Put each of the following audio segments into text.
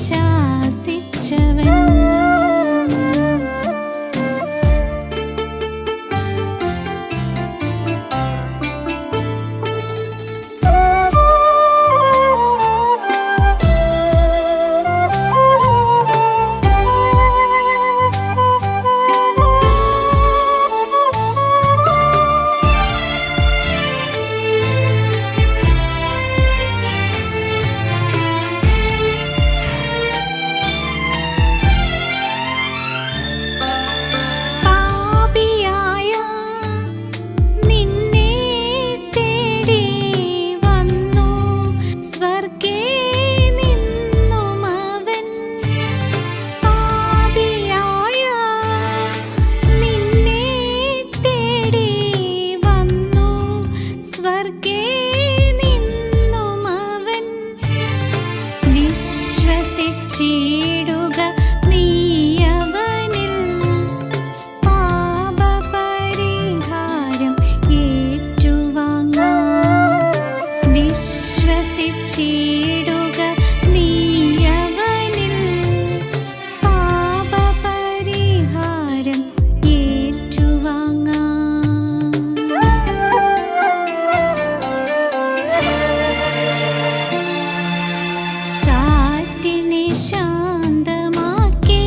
ശാസിച്ചവൻ. വിശ്വസിച്ചിടുക നീയവനിൽ, പാപപരിഹാരം ഏറ്റുവാങ്ങാം. വിശ്വസിച്ചിടുക നീയവനിൽ, പാപപരിഹാരം ഏറ്റുവാങ്ങാം. ശാന്തമാക്കി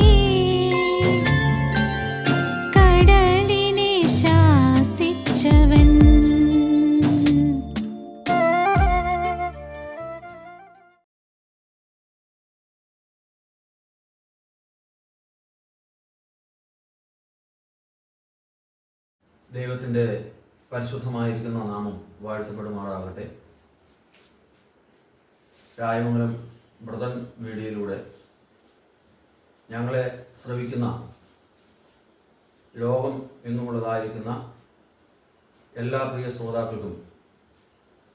കടലിനെ ശാസിച്ചവൻ. ദൈവത്തിൻ്റെ പരിശുദ്ധമായിരിക്കുന്ന നാമം വാഴ്ത്തപ്പെടുമാറാകട്ടെ. രായമംഗലം ബ്രദൻ മീഡിയയിലൂടെ ഞങ്ങളെ ശ്രവിക്കുന്ന ലോകം എന്നുമുള്ളതായിരിക്കുന്ന എല്ലാ പ്രിയ ശ്രോതാക്കൾക്കും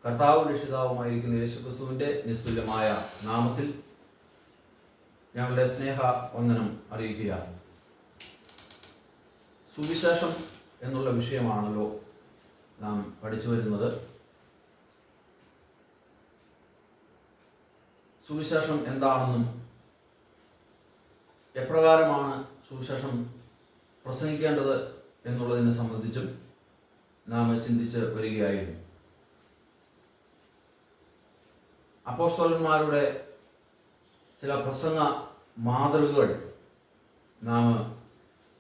കർത്താവും രക്ഷിതാവുമായിരിക്കുന്ന യേശുക്രിസ്തുവിൻ്റെ നിസ്തുല്യമായ നാമത്തിൽ ഞങ്ങളുടെ സ്നേഹ വന്ദനം അറിയിക്കുകയാണ്. സുവിശേഷം എന്നുള്ള വിഷയമാണല്ലോ നാം പഠിച്ചു വരുന്നത്. സുവിശേഷം എന്താണെന്നും എപ്രകാരമാണ് സുവിശേഷം പ്രസംഗിക്കേണ്ടത് എന്നുള്ളതിനെ സംബന്ധിച്ചും നാം ചിന്തിച്ച് വരികയായിരുന്നു. അപ്പോസ്തലന്മാരുടെ ചില പ്രസംഗ മാതൃകകൾ നാം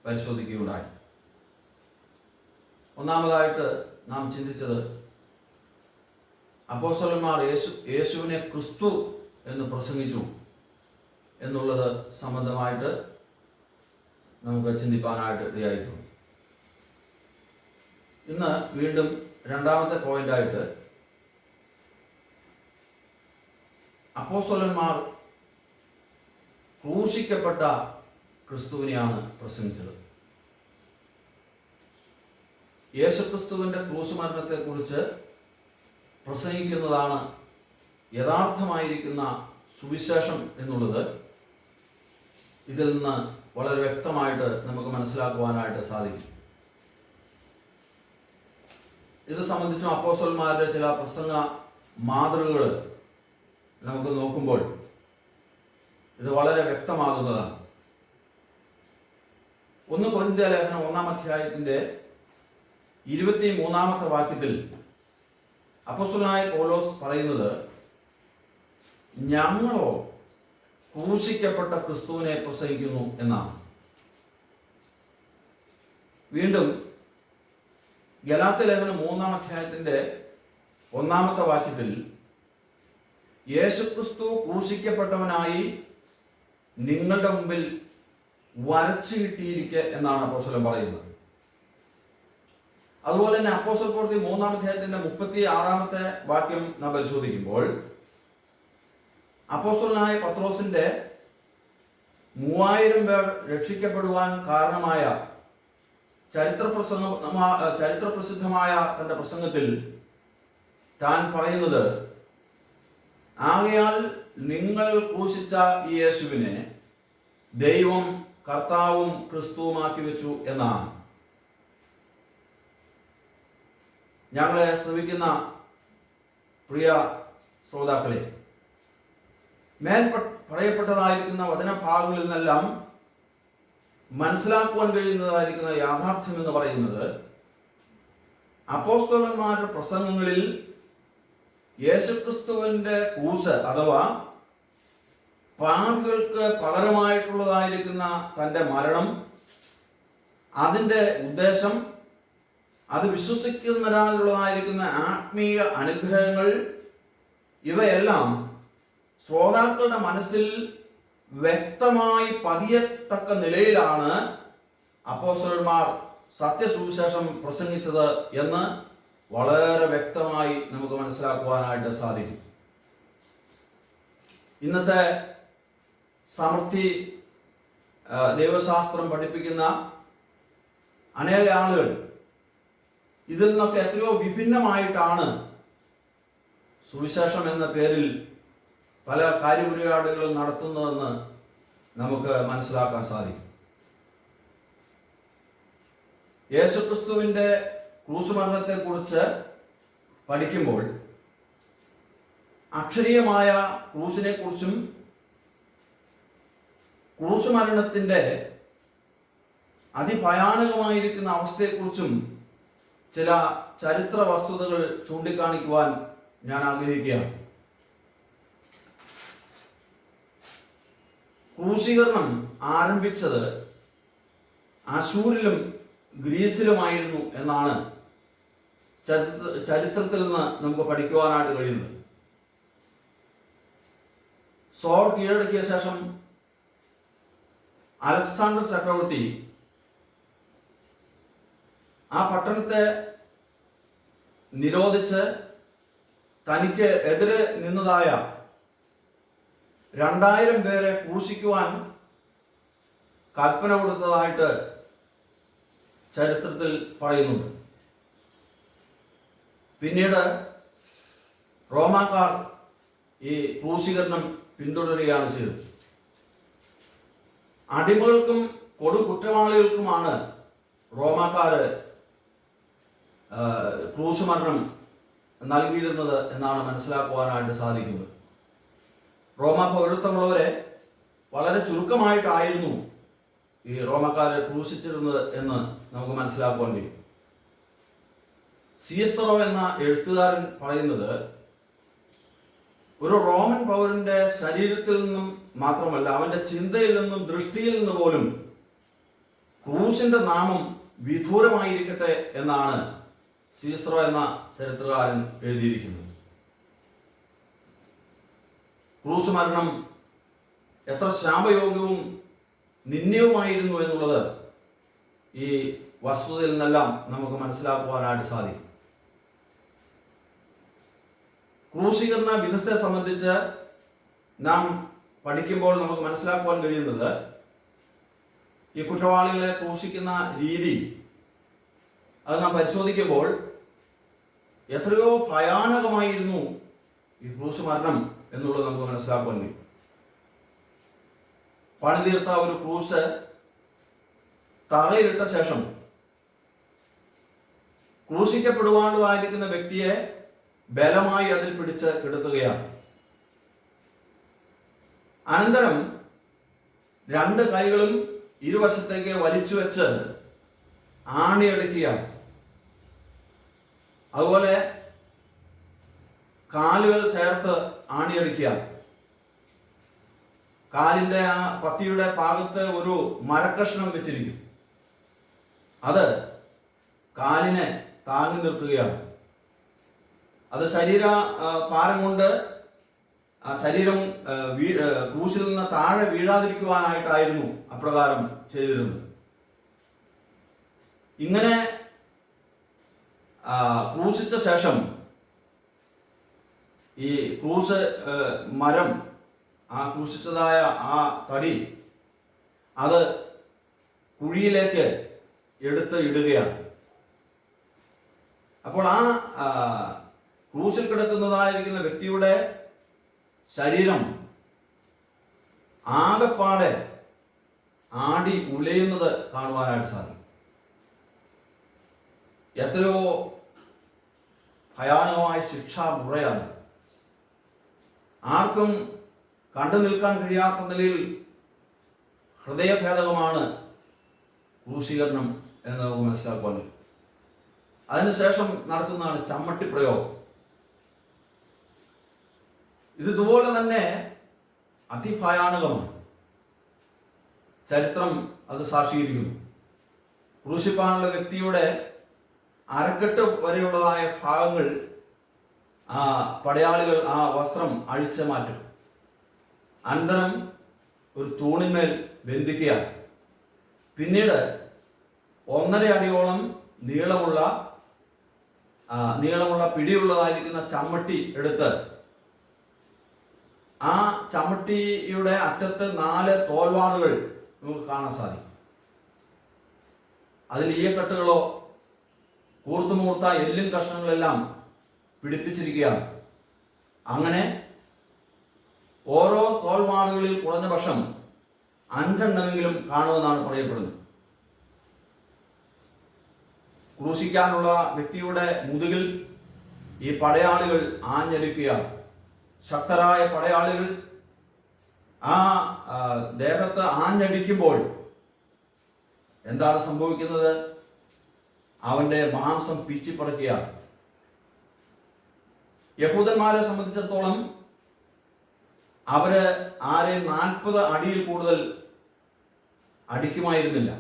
പരിശോധിക്കുകയുണ്ടായി. ഒന്നാമതായിട്ട് നാം ചിന്തിച്ചത് അപ്പോസ്തലന്മാർ യേശുവിനെ ക്രിസ്തു എന്ന് പ്രസംഗിച്ചു എന്നുള്ളത് സംബന്ധമായിട്ട് നമുക്ക് ചിന്തിപ്പാനായിട്ട് ഇടയായിട്ടുണ്ട്. ഇന്ന് വീണ്ടും രണ്ടാമത്തെ പോയിന്റായിട്ട് അപ്പോസ്തലന്മാർ ക്രൂശിക്കപ്പെട്ട ക്രിസ്തുവിനെയാണ് പ്രസംഗിച്ചത്. യേശുക്രിസ്തുവിൻ്റെ ക്രൂശുമരണത്തെക്കുറിച്ച് പ്രസംഗിക്കുന്നതാണ് യഥാർത്ഥമായിരിക്കുന്ന സുവിശേഷം എന്നുള്ളത് ഇതിൽ നിന്ന് വളരെ വ്യക്തമായിട്ട് നമുക്ക് മനസ്സിലാക്കുവാനായിട്ട് സാധിക്കും. ഇത് സംബന്ധിച്ചും അപ്പോസ്തലന്മാരുടെ ചില പ്രസംഗ മാതൃകകൾ നമുക്ക് നോക്കുമ്പോൾ ഇത് വളരെ വ്യക്തമാകുന്നതാണ്. 1 കൊരിന്ത്യ ലേഖനം 1-ാം അധ്യായത്തിൻ്റെ 23-ാമത്തെ വാക്യത്തിൽ അപ്പോസ്തലനായ പൗലോസ് പറയുന്നത്, ഞങ്ങളോ ക്രൂശിക്കപ്പെട്ട ക്രിസ്തുവിനെ പ്രസംഗിക്കുന്നു എന്നാണ്. വീണ്ടും ഗലാത്യ ലേഖനം 3-ാം അധ്യായത്തിൻ്റെ 1-ാമത്തെ വാക്യത്തിൽ യേശുക്രിസ്തു ക്രൂശിക്കപ്പെട്ടവനായി നിങ്ങളുടെ മുമ്പിൽ വരച്ചു കിട്ടിയിരിക്കെ എന്നാണ് അപ്പോസ്തലൻ പറയുന്നത്. അതുപോലെ തന്നെ അപ്പോസ്തല പ്രവൃത്തി 3-ാം അധ്യായത്തിന്റെ 36-ാമത്തെ വാക്യം നാം പരിശോധിക്കുമ്പോൾ അപ്പോസ്തലനായ പത്രോസിന്റെ 3000 പേർ രക്ഷിക്കപ്പെടുവാൻ കാരണമായ ചരിത്രപ്രസിദ്ധമായ തന്റെ പ്രസംഗത്തിൽ താൻ പറയുന്നത്, ആകയാൽ നിങ്ങൾ ക്രൂശിച്ച ഈ യേശുവിനെ ദൈവം കർത്താവും ക്രിസ്തുവുമാക്കി വെച്ചു എന്നാണ്. ഞങ്ങളെ ശ്രവിക്കുന്ന പ്രിയ ശ്രോതാക്കളെ, മേൽ പറയപ്പെട്ടതായിരിക്കുന്ന വചനഭാഗങ്ങളിൽ നിന്നെല്ലാം മനസ്സിലാക്കുവാൻ കഴിയുന്നതായിരിക്കുന്ന യാഥാർത്ഥ്യം എന്ന് പറയുന്നത്, അപ്പോസ്തലന്മാരുടെ പ്രസംഗങ്ങളിൽ യേശുക്രിസ്തുവിന്റെ ക്രൂശ് അഥവാ പാപികൾക്ക് പകരമായിട്ടുള്ളതായിരിക്കുന്ന തൻ്റെ മരണം, അതിൻ്റെ ഉദ്ദേശം, അത് വിശ്വസിക്കുന്നതിനാലുള്ളതായിരിക്കുന്ന ആത്മീയ അനുഗ്രഹങ്ങൾ, ഇവയെല്ലാം ശ്രോതാക്കളുടെ മനസ്സിൽ വ്യക്തമായി പതിയത്തക്ക നിലയിലാണ് അപ്പോസ്തലന്മാർ സത്യസുവിശേഷം പ്രസംഗിച്ചത് എന്ന് വളരെ വ്യക്തമായി നമുക്ക് മനസ്സിലാക്കുവാനായിട്ട് സാധിക്കും. ഇന്നത്തെ സമൃദ്ധി ദൈവശാസ്ത്രം പഠിപ്പിക്കുന്ന അനേക ആളുകൾ ഇതിൽ നിന്നൊക്കെ എത്രയോ വിഭിന്നമായിട്ടാണ് സുവിശേഷം എന്ന പേരിൽ പല കാര്യപരിപാടികളും നടത്തുന്നതെന്ന് നമുക്ക് മനസ്സിലാക്കാൻ സാധിക്കും. യേശുക്രിസ്തുവിൻ്റെ ക്രൂശുമരണത്തെക്കുറിച്ച് പഠിക്കുമ്പോൾ അക്ഷരീയമായ ക്രൂശിനെക്കുറിച്ചും ക്രൂശുമരണത്തിൻ്റെ അതിഭയാനകമായിരിക്കുന്ന അവസ്ഥയെക്കുറിച്ചും ചില ചരിത്ര വസ്തുതകൾ ചൂണ്ടിക്കാണിക്കുവാൻ ഞാൻ ആഗ്രഹിക്കുകയാണ്. ക്രൂശീകരണം ആരംഭിച്ചത് അശൂരിലും ഗ്രീസിലുമായിരുന്നു എന്നാണ് ചരിത്രത്തിൽ നിന്ന് നമുക്ക് പഠിക്കുവാനായിട്ട് കഴിയുന്നത്. സോൾ കീഴടക്കിയ ശേഷം അലക്സാണ്ടർ ചക്രവർത്തി ആ പട്ടണത്തെ നിരോധിച്ച് തനിക്ക് എതിരെ നിന്നതായ 2000 പേരെ ക്രൂശിക്കുവാൻ കൽപ്പന കൊടുത്തതായിട്ട് ചരിത്രത്തിൽ പറയുന്നുണ്ട്. പിന്നീട് റോമാക്കാർ ഈ ക്രൂശീകരണം പിന്തുടരുകയാണ് ചെയ്തത്. അടിമകൾക്കും കൊടുകുറ്റവാളികൾക്കുമാണ് റോമാക്കാർ ക്രൂശുമരണം നൽകിയിരുന്നത് എന്നാണ് മനസ്സിലാക്കുവാനായിട്ട് സാധിക്കുന്നത്. റോമാ പൗരത്വമുള്ളവരെ വളരെ ചുരുക്കമായിട്ടായിരുന്നു ഈ റോമക്കാരെ ക്രൂശിച്ചിരുന്നത് എന്ന് നമുക്ക് മനസ്സിലാക്കുവാൻ കഴിയും. സീസ്തറോ എന്ന എഴുത്തുകാരൻ പറയുന്നത്, ഒരു റോമൻ പൗരന്റെ ശരീരത്തിൽ നിന്നും മാത്രമല്ല, അവന്റെ ചിന്തയിൽ നിന്നും ദൃഷ്ടിയിൽ നിന്ന് പോലും ക്രൂശിന്റെ നാമം വിദൂരമായിരിക്കട്ടെ എന്നാണ് സീസ്തറോ എന്ന ചരിത്രകാരൻ എഴുതിയിരിക്കുന്നത്. ക്രൂശ് മരണം എത്ര ശാപയോഗ്യവും നിന്ദ്യവുമായിരുന്നു എന്നുള്ളത് ഈ വസ്തുതയിൽ നിന്നെല്ലാം നമുക്ക് മനസ്സിലാക്കുവാനായിട്ട് സാധിക്കും. ക്രൂശീകരണ വിധത്തെ സംബന്ധിച്ച് നാം പഠിക്കുമ്പോൾ നമുക്ക് മനസ്സിലാക്കുവാൻ കഴിയുന്നത്, ഈ കുറ്റവാളികളെ ക്രൂശിക്കുന്ന രീതി അത് നാം പരിശോധിക്കുമ്പോൾ എത്രയോ ഭയാനകമായിരുന്നു ഈ ക്രൂശ് മരണം എന്നുള്ളത് നമുക്ക് മനസ്സിലാക്കുവാൻ കഴിയും. പണിതീർത്ത ഒരു ക്രൂശ് തറയിലിട്ട ശേഷം ക്രൂശിക്കപ്പെടുവാനുള്ളതായിരിക്കുന്ന വ്യക്തിയെ ബലമായി അതിൽ പിടിച്ച് കിടത്തുകയാണ്. അനന്തരം 2 കൈകളും ഇരുവശത്തേക്ക് വലിച്ചു വെച്ച് ആണിയെടുക്കുകയാണ്. അതുപോലെ കാലുകൾ ചേർത്ത് ആണിയെടുക്കുകയാണ്. കാലിൻ്റെ ആ പത്തിയുടെ ഭാഗത്ത് ഒരു മരക്കഷ്ണം വെച്ചിരിക്കും. അത് കാലിനെ താങ്ങി നിർത്തുകയാണ്. അത് ശരീര ഭാരം കൊണ്ട് ശരീരം ക്രൂശിൽ നിന്ന് താഴെ വീഴാതിരിക്കുവാനായിട്ടായിരുന്നു അപ്രകാരം ചെയ്തിരുന്നത്. ഇങ്ങനെ ക്രൂശിച്ച ശേഷം ഈ ക്രൂശ് മരം, ആ ക്രൂശിച്ചതായ ആ തടി, അത് കുഴിയിലേക്ക് എടുത്ത് ഇടുകയാണ്. അപ്പോൾ ആ ക്രൂശിൽ കിടക്കുന്നതായിരിക്കുന്ന വ്യക്തിയുടെ ശരീരം ആകെപ്പാടെ ആടി ഉലയുന്നത് കാണുവാനായിട്ട് സാധിക്കും. എത്രയോ ഭയാനകമായ ശിക്ഷാ മുറയാണ്. ആർക്കും കണ്ടു നിൽക്കാൻ കഴിയാത്ത നിലയിൽ ഹൃദയഭേദകമാണ് ക്രൂശീകരണം എന്ന് നമുക്ക് മനസ്സിലാക്കുവാൻ കഴിയും. അതിനുശേഷം നടക്കുന്നതാണ് ചമ്മട്ടി പ്രയോഗം. ഇതുപോലെ തന്നെ അതിഭയാനകമാണ്. ചരിത്രം അത് സാക്ഷീകരിക്കുന്നു. ക്രൂശിപ്പാനുള്ള വ്യക്തിയുടെ അരക്കെട്ട് വരെയുള്ളതായ ഭാഗങ്ങൾ പടയാളികൾ ആ വസ്ത്രം അഴിച്ചു മാറ്റും. അനന്തരം ഒരു തൂണിന്മേൽ ബന്ധിക്കുകയാണ്. പിന്നീട് 1.5 അടിയോളം നീളമുള്ള പിടിയുള്ളതായിരിക്കുന്ന ചമ്മട്ടി എടുത്ത് ആ ചമ്മട്ടിയുടെ അറ്റത്ത് 4 തോൽവാളുകൾ നമുക്ക് കാണാൻ സാധിക്കും. അതിൽ ഈയക്കെട്ടുകളോ കൂർത്തുമൂർത്ത എല്ലും കഷ്ണങ്ങളെല്ലാം പിടിപ്പിച്ചിരിക്കുകയാണ്. അങ്ങനെ ഓരോ തോൽവാളുകളിൽ കുറഞ്ഞ പക്ഷം 5 എണ്ണമെങ്കിലും കാണുമെന്നാണ് പറയപ്പെടുന്നത്. ക്രൂശിക്കാനുള്ള വ്യക്തിയുടെ മുതുകിൽ ഈ പടയാളികൾ ആഞ്ഞടിക്കുകയാണ്. ശക്തരായ പടയാളികൾ ആ ദേഹത്ത് ആഞ്ഞടിക്കുമ്പോൾ എന്താണ് സംഭവിക്കുന്നത്? അവന്റെ മാംസം പിച്ചിപ്പറിക്കുകയാണ്. യഹൂദന്മാരെ സംബന്ധിച്ചിടത്തോളം അവര് ആരെയും 40 അടിയിൽ കൂടുതൽ അടിക്കുമായിരുന്നില്ല.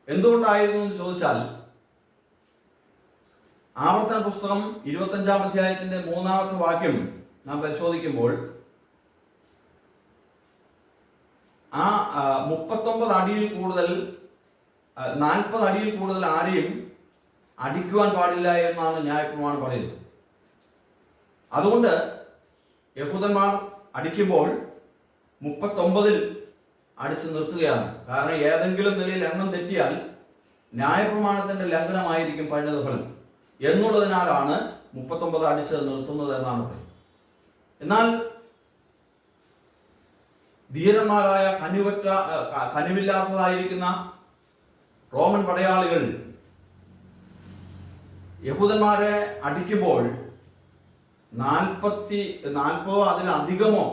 എന്തുകൊണ്ടായിരുന്നു എന്ന് ചോദിച്ചാൽ, ആവർത്തന പുസ്തകം 25-ാം അധ്യായത്തിന്റെ 3-ാമത്തെ വാക്യം നാം പരിശോധിക്കുമ്പോൾ ആ 39 അടിയിൽ കൂടുതൽ 40 അടിയിൽ കൂടുതൽ ആരെയും അടിക്കുവാൻ പാടില്ല എന്നാണ് ന്യായപ്രമാണം പറയുന്നത്. അതുകൊണ്ട് യഹൂദന്മാർ അടിക്കുമ്പോൾ 39-ൽ അടിച്ചു നിർത്തുകയാണ്. കാരണം ഏതെങ്കിലും നിലയിൽ എണ്ണം തെറ്റിയാൽ ന്യായപ്രമാണത്തിന്റെ ലംഘനമായിരിക്കും പരിണതഫലം എന്നുള്ളതിനാലാണ് 39 അടിച്ച് നിർത്തുന്നത് എന്നാണ് പറയുന്നത്. എന്നാൽ ധീരന്മാരായ കനിവില്ലാത്തതായിരിക്കുന്ന റോമൻ പടയാളികൾ യഹൂദന്മാരെ അടിക്കുമ്പോൾ 40 അതിലധികമോ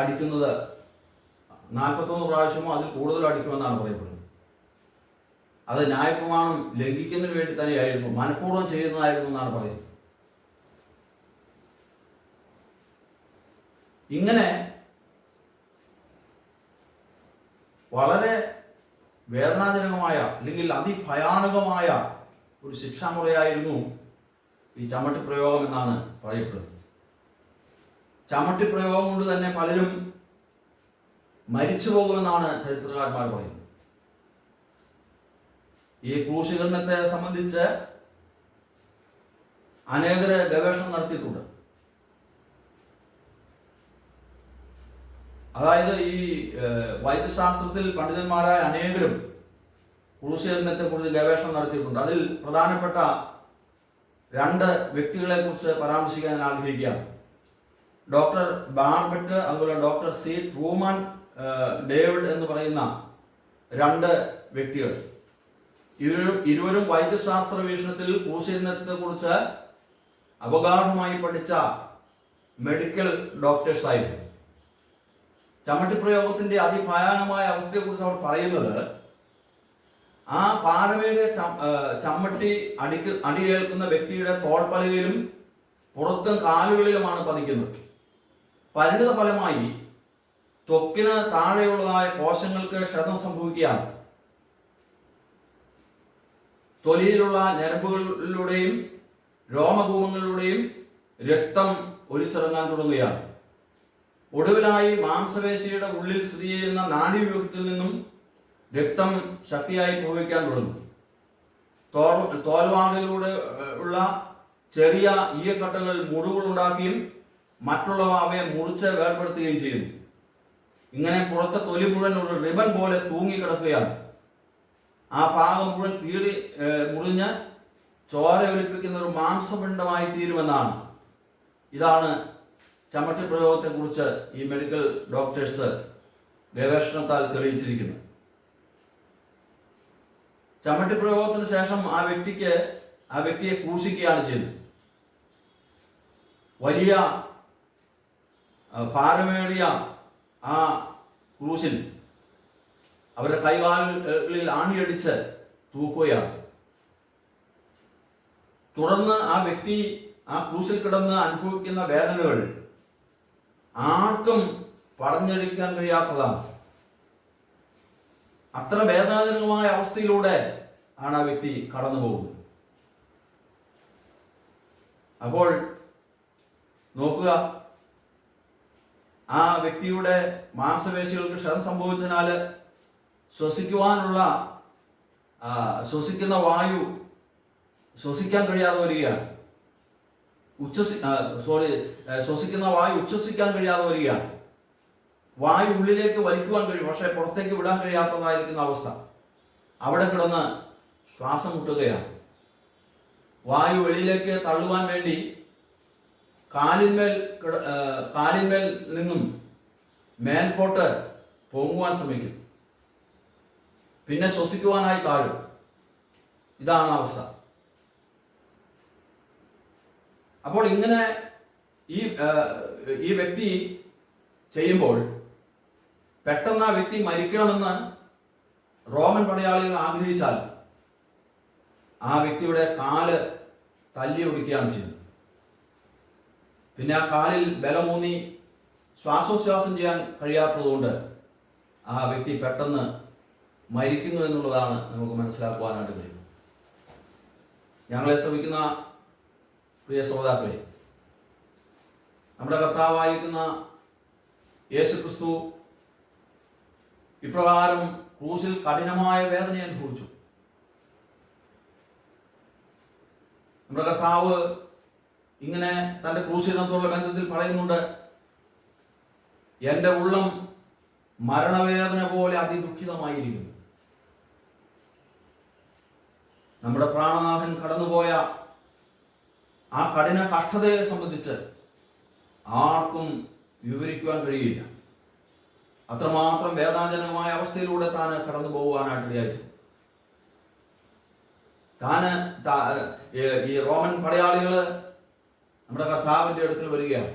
അടിക്കുന്നത് 41 പ്രാവശ്യമോ അതിൽ കൂടുതൽ അടിക്കുമെന്നാണ് പറയപ്പെടുന്നത്. അത് ന്യായപ്രമാണം ലംഘിക്കുന്നതിന് വേണ്ടി തന്നെയായിരുന്നു, മനഃപൂർവ്വം ചെയ്യുന്നതായിരുന്നു എന്നാണ് പറയുന്നത്. ഇങ്ങനെ വളരെ വേദനാജനകമായ അല്ലെങ്കിൽ അതിഭയാനകമായ ഒരു ശിക്ഷാമുറയായിരുന്നു ഈ ചമ്മട്ടി പ്രയോഗം എന്നാണ് പറയപ്പെടുന്നത്. ചമ്മട്ടി പ്രയോഗം കൊണ്ട് തന്നെ പലരും മരിച്ചു പോകുമെന്നാണ് ചരിത്രകാരന്മാർ പറയുന്നത്. ഈ ക്രൂശീകരണത്തെ സംബന്ധിച്ച് അനേകര് ഗവേഷണം നടത്തിയിട്ടുണ്ട്. അതായത് ഈ വൈദ്യശാസ്ത്രത്തിൽ പണ്ഡിതന്മാരായ അനേകരും ക്രൂശീകരണത്തെ കുറിച്ച് ഗവേഷണം നടത്തിയിട്ടുണ്ട്. അതിൽ പ്രധാനപ്പെട്ട 2 വ്യക്തികളെ കുറിച്ച് പരാമർശിക്കാൻ ഞാൻ ആഗ്രഹിക്കുകയാണ്. ഡോക്ടർ ബാർബറ്റ്, അതുപോലെ ഡോക്ടർ സി ട്രൂമാൻ ഡേവിഡ് എന്ന് പറയുന്ന 2 വ്യക്തികൾ. ഇരുവരും വൈദ്യശാസ്ത്ര വീക്ഷണത്തിൽ ക്രൂശീകരണത്തെ കുറിച്ച് അപഗാഢമായി പഠിച്ച മെഡിക്കൽ ഡോക്ടേഴ്സ് ആയിരുന്നു. ചമ്മട്ടി പ്രയോഗത്തിന്റെ അതിഭയാനകമായ അവസ്ഥയെക്കുറിച്ച് അവർ പറയുന്നത്, ആ പാറമേറിയ ചമ്മട്ടി അടിയേൽക്കുന്ന വ്യക്തിയുടെ തോൾപ്പലകയിലും പുറത്തും കാലുകളിലുമാണ് പതിക്കുന്നത്. പരിണിത ഫലമായി ത്വക്കിന് താഴെയുള്ളതായ കോശങ്ങൾക്ക് ക്ഷതം സംഭവിക്കുകയാണ്. തൊലിയിലുള്ള ഞരമ്പുകളിലൂടെയും രോമകൂപങ്ങളിലൂടെയും രക്തം ഒലിച്ചിറങ്ങാൻ തുടങ്ങുകയാണ്. ഒടുവിലായി മാംസപേശിയുടെ ഉള്ളിൽ സ്ഥിതി ചെയ്യുന്ന നാഡീവ്യൂഹത്തിൽ നിന്നും രക്തം ശക്തിയായി പ്രവഹിക്കാൻ തുടങ്ങും. തോൽവാളിലൂടെ ഉള്ള ചെറിയ ഈയക്കട്ടകൾ മുറിവുകളുണ്ടാക്കുകയും മറ്റുള്ളവ അവയെ മുറിച്ച് വേർപെടുത്തുകയും ചെയ്യുന്നു. ഇങ്ങനെ പുറത്തെ തൊലി മുഴുവൻ ഒരു റിബൺ പോലെ തൂങ്ങിക്കിടക്കുകയാണ്. ആ ഭാഗം മുഴുവൻ മുറിഞ്ഞ് ചോര ഒലിപ്പിക്കുന്ന ഒരു മാംസപിണ്ഡമായി തീരുമെന്നാണ്. ഇതാണ് ചമ്മട്ടി പ്രയോഗത്തെക്കുറിച്ച് ഈ മെഡിക്കൽ ഡോക്ടേഴ്സ് ഗവേഷണത്താൽ തെളിയിച്ചിരിക്കുന്നത്. ചമ്മട്ടി പ്രയോഗത്തിന് ശേഷം ആ വ്യക്തിയെ ക്രൂശിക്കുകയാണ് ചെയ്തത്. വലിയ ഭാരമേറിയ ആ ക്രൂശിൽ അവരുടെ കൈകാലുകളിൽ ആണിയടിച്ച് തൂക്കുകയാണ്. തുടർന്ന് ആ വ്യക്തി ആ ക്രൂശിൽ കിടന്ന് അനുഭവിക്കുന്ന വേദനകൾ ആർക്കും പറഞ്ഞെടുക്കാൻ കഴിയാത്തതാണ്. അത്ര വേദനാജനകമായ അവസ്ഥയിലൂടെ ആണ് ആ വ്യക്തി കടന്നു പോകുന്നത്. അപ്പോൾ നോക്കുക, ആ വ്യക്തിയുടെ മാംസപേശികൾക്ക് ക്ഷതം സംഭവിച്ചതിനാൽ ശ്വസിക്കുന്ന വായു ശ്വസിക്കാൻ കഴിയാതെ വരികയാണ്. ശ്വസിക്കുന്ന വായു ഉച്ഛ്വസിക്കാൻ കഴിയാതെ വരികയാണ്. വായു ഉള്ളിലേക്ക് വലിക്കുവാൻ കഴിയും, പക്ഷേ പുറത്തേക്ക് വിടാൻ കഴിയാത്തതായിരിക്കുന്ന അവസ്ഥ. അവിടെ കിടന്ന് ശ്വാസം മുട്ടുകയാണ്. വായു വെളിയിലേക്ക് തള്ളുവാൻ വേണ്ടി കാലിന്മേൽ നിന്നും മേൽപോട്ട് പൊങ്ങുവാൻ ശ്രമിക്കും, പിന്നെ ശ്വസിക്കുവാനായി താഴും. ഇതാണ് അവസ്ഥ. അപ്പോൾ ഇങ്ങനെ ഈ വ്യക്തി ചെയ്യുമ്പോൾ പെട്ടെന്ന് ആ വ്യക്തി മരിക്കണമെന്ന് റോമൻ പടയാളികൾ ആഗ്രഹിച്ചാൽ ആ വ്യക്തിയുടെ കാല് തല്ലി ഒടിക്കുകയാണ് ചെയ്യുന്നത്. പിന്നെ ആ കാലിൽ ബലമൂന്നി ശ്വാസോച്ഛ്വാസം ചെയ്യാൻ കഴിയാത്തതുകൊണ്ട് ആ വ്യക്തി പെട്ടെന്ന് മരിക്കുന്നു എന്നുള്ളതാണ് നമുക്ക് മനസ്സിലാക്കുവാനായിട്ട് കഴിയുന്നത്. ഞങ്ങളെ ശ്രമിക്കുന്ന പ്രിയ ശ്രോതാക്കളെ, നമ്മുടെ കർത്താവായിരിക്കുന്ന യേശുക്രിസ്തു ഇപ്രകാരം ക്രൂശിൽ കഠിനമായ വേദന അനുഭവിച്ചു. നമ്മുടെ കർത്താവ് ഇങ്ങനെ തൻ്റെ ക്രൂശീകരണത്തോടുള്ള ബന്ധത്തിൽ പറയുന്നുണ്ട്, എൻ്റെ ഉള്ളം മരണവേദന പോലെ അതിദുഃഖിതമായിരിക്കുന്നു. നമ്മുടെ പ്രാണനാഥൻ കടന്നുപോയ ആ കഠിന കഷ്ടതയെ സംബന്ധിച്ച് ആർക്കും വിവരിക്കുവാൻ കഴിയില്ല. അത്രമാത്രം വേദനാജനകമായ അവസ്ഥയിലൂടെ താൻ കടന്നു പോകുവാനായിട്ടിടയായിരുന്നു. ഈ റോമൻ പടയാളികൾ നമ്മുടെ കർത്താവിൻ്റെ അടുക്കൽ വരികയാണ്.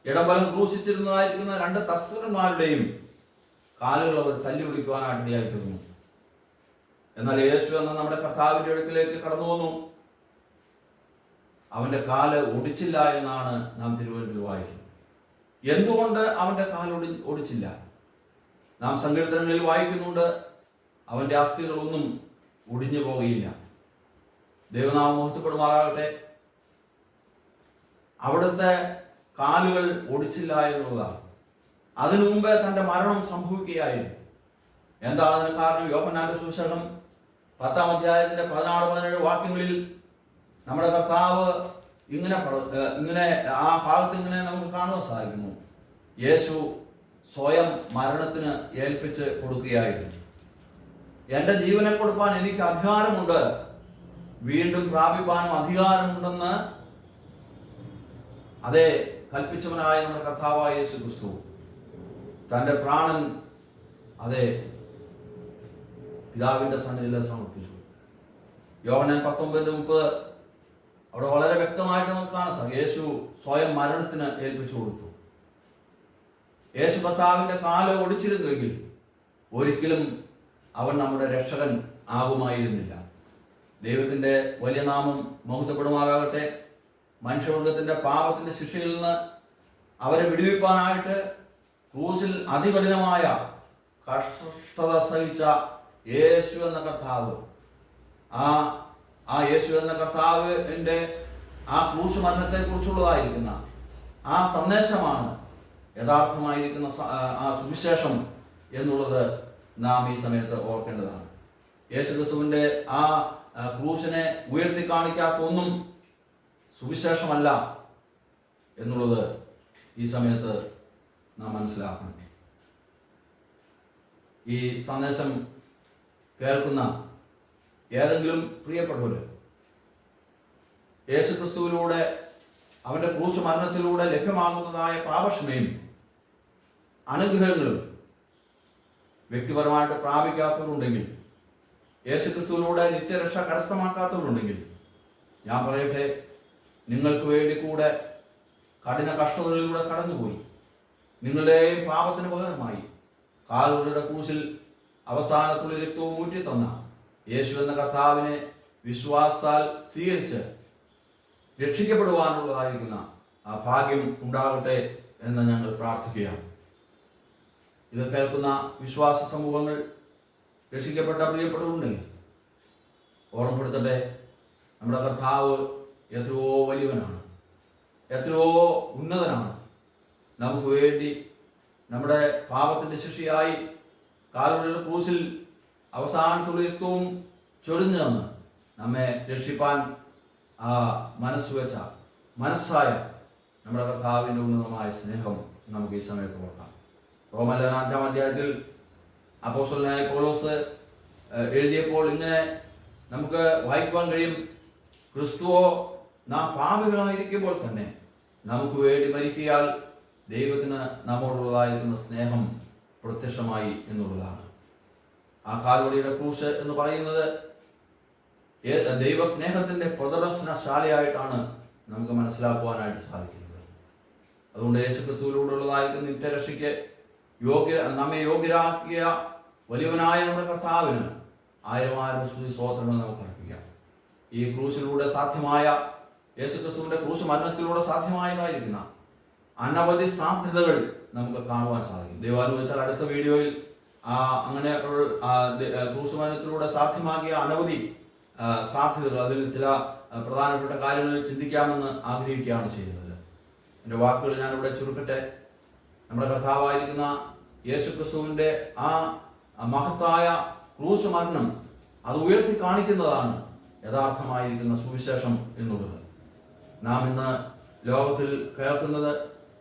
ഇടബലം ക്രൂശിച്ചിരുന്നതായിരിക്കുന്ന രണ്ട് തസ്കരന്മാരുടെയും കാലുകൾ അവർ തല്ലി പിടിക്കുവാനായിട്ടിടയായിരുന്നു. എന്നാൽ യേശു എന്ന നമ്മുടെ കർത്താവിൻ്റെ അടുക്കിലേക്ക് കടന്നു വന്നു. അവൻ്റെ കാല് ഒടിച്ചില്ല എന്നാണ് നാം തിരുവചനത്തിൽ വായിക്കുന്നത്. എന്തുകൊണ്ട് അവൻ്റെ കാല് ഒടിച്ചില്ല? നാം സങ്കീർത്തനങ്ങളിൽ വായിക്കുന്നുണ്ട്, അവൻ്റെ അസ്ഥികളൊന്നും ഒടിഞ്ഞു പോകുകയില്ല. ദൈവനാമം മഹത്വപ്പെടുമാറാകട്ടെ. അവിടുത്തെ കാലുകൾ ഒടിച്ചില്ല എന്നുള്ളതാണ്. അതിനു മുമ്പേ തൻ്റെ മരണം സംഭവിക്കുകയായിരുന്നു. എന്താണ് അതിന് കാരണം? യോഹന്നാന്റെ സുവിശേഷം 10-ാം അധ്യായത്തിന്റെ 16-17 വാക്യങ്ങളിൽ നമ്മുടെ കർത്താവ് ഇങ്ങനെ ആ ഭാഗത്ത് ഇങ്ങനെ നമുക്ക് കാണുവാൻ സാധിക്കുന്നു. യേശു സ്വയം മരണത്തിന് ഏൽപ്പിച്ച് കൊടുക്കുകയായിരുന്നു. എൻ്റെ ജീവനെ കൊടുപ്പാൻ എനിക്ക് അധികാരമുണ്ട്, വീണ്ടും പ്രാപിപ്പാനും അധികാരമുണ്ടെന്ന് അതേ കൽപ്പിച്ചവനായ നമ്മുടെ കർത്താവായ യേശു ക്രിസ്തു തൻ്റെ പ്രാണൻ അതേ പിതാവിൻ്റെ സന്നിധിയിൽ സമർപ്പിച്ചു. യോഹന്നാൻ 19:30 അവിടെ വളരെ വ്യക്തമായിട്ട് നമുക്ക് കാണാൻ സാധിക്കും. യേശു സ്വയം മരണത്തിന് ഏൽപ്പിച്ചു കൊടുത്തു. യേശു കർത്താവിൻ്റെ കാല് ഒടിച്ചിരുന്നുവെങ്കിൽ ഒരിക്കലും അവൻ നമ്മുടെ രക്ഷകൻ ആകുമായിരുന്നില്ല. ദൈവത്തിൻ്റെ വലിയ നാമം മഹത്വപ്പെടുമാറാകട്ടെ. മനുഷ്യവർഗത്തിൻ്റെ പാപത്തിൻ്റെ ശിക്ഷയിൽ നിന്ന് അവരെ വിടുവിപ്പാനായിട്ട് ക്രൂസിൽ അതികഠിനമായ കഷ്ടത സഹിച്ച യേശു എന്ന കർത്താവ്, ആ യേശു എന്ന കർത്താവിൻ്റെ ആ ക്രൂശ് മരണത്തെ കുറിച്ചുള്ളതായിരിക്കുന്ന ആ സന്ദേശമാണ് യഥാർത്ഥമായിരിക്കുന്ന ആ സുവിശേഷം എന്നുള്ളത് നാം ഈ സമയത്ത് ഓർക്കേണ്ടതാണ്. യേശു ക്രിസ്തുവിൻ്റെ ആ ക്രൂശിനെ ഉയർത്തി കാണിക്കാത്ത ഒന്നും സുവിശേഷമല്ല എന്നുള്ളത് ഈ സമയത്ത് നാം മനസ്സിലാക്കണം. ഈ സന്ദേശം കേൾക്കുന്ന ഏതെങ്കിലും പ്രിയപ്പെട്ടവർ യേശു ക്രിസ്തുവിലൂടെ അവൻ്റെ ക്രൂശ് മരണത്തിലൂടെ ലഭ്യമാകുന്നതായ പാപക്ഷമയും അനുഗ്രഹങ്ങളും വ്യക്തിപരമായിട്ട് പ്രാപിക്കാത്തവരുണ്ടെങ്കിൽ, യേശു ക്രിസ്തുവിലൂടെ നിത്യരക്ഷ കരസ്ഥമാക്കാത്തവരുണ്ടെങ്കിൽ, ഞാൻ പറയട്ടെ, നിങ്ങൾക്ക് വേണ്ടി കൂടെ കഠിന കഷ്ടതകളിലൂടെ കടന്നുപോയി. നിങ്ങളുടെയും പാപത്തിന് പകരമായി കാൽവരിയുടെ ക്രൂശിൽ അവസാനത്തുള്ള രക്തവും ഊറ്റിത്തന്ന യേശു എന്ന കർത്താവിനെ വിശ്വാസത്താൽ സ്വീകരിച്ച് രക്ഷിക്കപ്പെടുവാനുള്ളതായിരിക്കുന്ന ആ ഭാഗ്യം ഉണ്ടാകട്ടെ എന്ന് ഞങ്ങൾ പ്രാർത്ഥിക്കുകയാണ്. ഇത് കേൾക്കുന്ന വിശ്വാസ സമൂഹങ്ങൾ രക്ഷിക്കപ്പെട്ട പ്രിയപ്പെട്ടവരുണ്ടെങ്കിൽ ഓർമ്മപ്പെടുത്തട്ടെ, നമ്മുടെ കർത്താവ് എത്രയോ വലിയവനാണ്, എത്രയോ ഉന്നതനാണ്. നമുക്ക് വേണ്ടി നമ്മുടെ പാപത്തിൻ്റെ ശിക്ഷയായി കാൽവരിയുടെ ക്രൂശിൽ അവസാനത്തുള്ള രക്തവും ചൊരിഞ്ഞു തന്ന് നമ്മെ രക്ഷിപ്പാൻ മനസ്സായ നമ്മുടെ കർത്താവിൻ്റെ ഉന്നതമായ സ്നേഹം നമുക്ക് ഈ സമയത്ത് ഓർക്കാം. റോമലേഖനം 5-ാം അധ്യായത്തിൽ അപ്പോസ്തലനായ പൗലോസ് എഴുതിയപ്പോൾ ഇങ്ങനെ നമുക്ക് വായിക്കുവാൻ കഴിയും: ക്രിസ്തുവോ നാം പാപികളായിരിക്കുമ്പോൾ തന്നെ നമുക്ക് വേണ്ടി മരിക്കയാൽ ദൈവത്തിന് നമ്മോടുള്ളതായിരിക്കുന്ന സ്നേഹം പ്രത്യക്ഷമായി എന്നുള്ളതാണ്. ആ കാൽവരിയുടെ ക്രൂശ് എന്ന് പറയുന്നത് ദൈവസ്നേഹത്തിൻ്റെ പ്രദർശനശാലയായിട്ടാണ് നമുക്ക് മനസ്സിലാക്കുവാനായിട്ട് സാധിക്കുന്നത്. അതുകൊണ്ട് യേശുക്രിസ്തുവിലൂടെയുള്ളതായിരിക്കുന്ന നിത്യരക്ഷയ്ക്ക് നമ്മെ യോഗ്യരാക്കിയ വലിയവനായ നമ്മുടെ കർത്താവിന് 1000 സ്തുതി സ്തോത്രങ്ങൾ നമുക്ക് അർപ്പിക്കാം. ഈ ക്രൂശിലൂടെ സാധ്യമായ യേശുക്രിസ്തുവിൻ്റെ ക്രൂശ് മരണത്തിലൂടെ സാധ്യമായതായിരിക്കുന്ന അനവധി സാധ്യതകൾ നമുക്ക് കാണുവാൻ സാധിക്കും. ദൈവാനുവദിച്ചാൽ അടുത്ത വീഡിയോയിൽ അങ്ങനെ ക്രൂശ് മരണത്തിലൂടെ സാധ്യമാക്കിയ അനവധി സാധ്യതകൾ, അതിൽ ചില പ്രധാനപ്പെട്ട കാര്യങ്ങളിൽ ചിന്തിക്കാമെന്ന് ആഗ്രഹിക്കുകയാണ് ചെയ്യുന്നത്. എൻ്റെ വാക്കുകൾ ഞാനിവിടെ ചുരുക്കട്ടെ. നമ്മുടെ കർത്താവായിരിക്കുന്ന യേശുക്രിസ്തുവിൻ്റെ ആ മഹത്തായ ക്രൂശ് മരണം അത് ഉയർത്തി കാണിക്കുന്നതാണ് യഥാർത്ഥമായിരിക്കുന്ന സുവിശേഷം എന്നുള്ളത്. നാം ഇന്ന് ലോകത്തിൽ കേൾക്കുന്നത്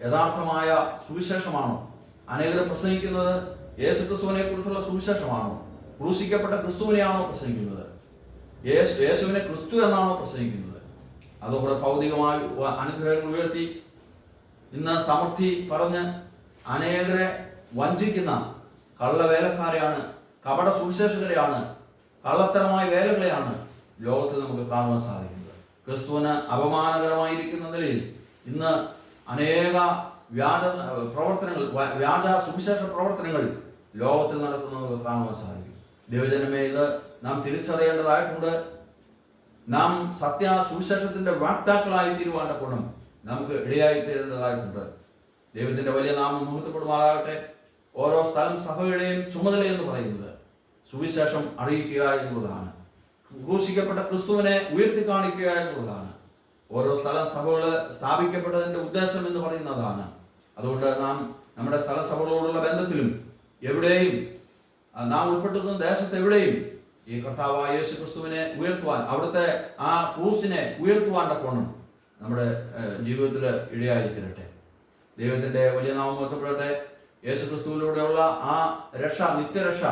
യഥാർത്ഥമായ സുവിശേഷമാണോ? അനേകർ പ്രസംഗിക്കുന്നത് യേശുക്രിസ്തുവിനെ കുറിച്ചുള്ള സുവിശേഷമാണോ? ക്രൂശിക്കപ്പെട്ട ക്രിസ്തുവിനെയാണോ പ്രസംഗിക്കുന്നത്? യേശുവിനെ ക്രിസ്തു എന്നാണോ പ്രസംഗിക്കുന്നത്? അതുകൂടെ ഭൗതികമായ അനുഗ്രഹങ്ങൾ ഉയർത്തി ഇന്ന് സമൃദ്ധി പറഞ്ഞ് അനേകരെ വഞ്ചിക്കുന്ന കള്ളവേലക്കാരെയാണ്, കപട സുവിശേഷകരെയാണ്, കള്ളത്തരമായ വേലകളെയാണ് ലോകത്തിൽ നമുക്ക് കാണുവാൻ സാധിക്കുന്നത്. ക്രിസ്തുവിന് അപമാനകരമായിരിക്കുന്ന നിലയിൽ ഇന്ന് അനേക വ്യാജ സുവിശേഷ പ്രവർത്തനങ്ങൾ ലോകത്തിൽ നടക്കുന്നത് കാണുവാൻ സാധിക്കും. ദൈവജനമേ, ഇത് നാം തിരിച്ചറിയേണ്ടതായിട്ടുണ്ട്. നാം സുവിശേഷത്തിന്റെ വാക്താക്കളായി തീരുവാനപ്പോഴും നമുക്ക് ഇടയായി തീരേണ്ടതായിട്ടുണ്ട്. ദൈവത്തിന്റെ വലിയ നാമം മഹത്വപ്പെടുമാറാകട്ടെ. ഓരോ സ്ഥലം സഭയുടെയും ചുമതല എന്ന് പറയുന്നത് സുവിശേഷം അറിയിക്കുക എന്നുള്ളതാണ്. ക്രൂശിക്കപ്പെട്ട ക്രിസ്തുവിനെ ഉയർത്തി കാണിക്കുക എന്നുള്ളതാണ്. ഓരോ സ്ഥലം സഭകൾ സ്ഥാപിക്കപ്പെട്ടതിന്റെ ഉദ്ദേശം എന്ന് പറയുന്നതാണ്. അതുകൊണ്ട് നാം നമ്മുടെ സ്ഥലസഭകളോടുള്ള ബന്ധത്തിലും എവിടെയും നാം ഉൾപ്പെട്ടിരുന്ന ദേശത്ത് എവിടെയും ഈ കർത്താവായ യേശു ക്രിസ്തുവിനെ ഉയർത്തുവാൻ, അവിടുത്തെ ആ ക്രൂസിനെ ഉയർത്തുവാൻ തക്കോണം നമ്മുടെ ജീവിതത്തിൽ ഇടയായി തീരട്ടെ. ദൈവത്തിന്റെ വലിയ നാമം മഹത്വപ്പെടട്ടെ. യേശു ക്രിസ്തുവിലൂടെയുള്ള ആ രക്ഷ, നിത്യരക്ഷ,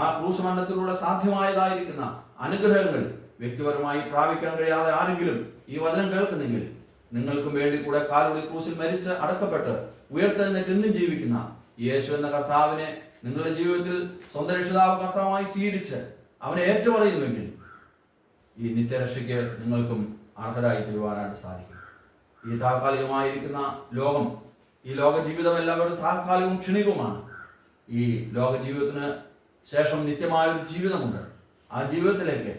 ആ ക്രൂസ് മരണത്തിലൂടെ സാധ്യമായതായിരിക്കുന്ന അനുഗ്രഹങ്ങൾ വ്യക്തിപരമായി പ്രാപിക്കാൻ കഴിയാതെ ആരെങ്കിലും ഈ വചനം കേൾക്കുന്നെങ്കിൽ നിങ്ങൾക്കും വേണ്ടി കൂടെ കാൽവരി ക്രൂസിൽ മരിച്ച് അടക്കപ്പെട്ട് ഉയർത്തെഴുന്നേറ്റ് ഇന്നും ജീവിക്കുന്ന യേശു എന്ന കർത്താവിനെ നിങ്ങളുടെ ജീവിതത്തിൽ സ്വന്തം രക്ഷിതാവ് കർത്താവായി സ്വീകരിച്ച് അവനെ ഏറ്റുപറയുന്നുവെങ്കിൽ ഈ നിത്യരക്ഷയ്ക്ക് നിങ്ങൾക്കും അർഹരായി തീരുവാനായിട്ട് സാധിക്കും. ഈ താൽക്കാലികമായിരിക്കുന്ന ലോകം, ഈ ലോക ജീവിതമെല്ലാം ഒരു താൽക്കാലികവും ക്ഷണികവുമാണ്. ഈ ലോക ജീവിതത്തിന് ശേഷം നിത്യമായൊരു ജീവിതമുണ്ട്. ആ ജീവിതത്തിലേക്ക്,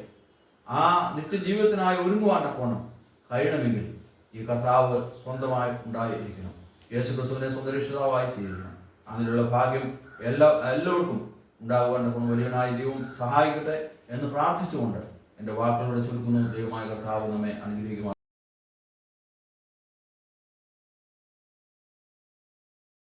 ആ നിത്യജീവിതത്തിനായി ഒരുങ്ങുവാൻ തക്കോണം കഴിയണമെങ്കിൽ ഈ കർത്താവ് സ്വന്തമായി ഉണ്ടായിരിക്കണം. യേശുക്രിസ്തുവിനെ സ്വന്തം രക്ഷിതാവായി സ്വീകരിക്കണം. അതിനുള്ള ഭാഗ്യം എല്ലാവർക്കും ഉണ്ടാകുവാൻ തക്കോണം വലിയവനായ ദൈവം സഹായിക്കട്ടെ എന്ന് പ്രാർത്ഥിച്ചുകൊണ്ട് എൻ്റെ വാക്കുകളോട് ചുരുക്കുന്നു. ദൈവമായ കർത്താവ് നമ്മെ അനുഗ്രഹിക്കുമാറാകട്ടെ.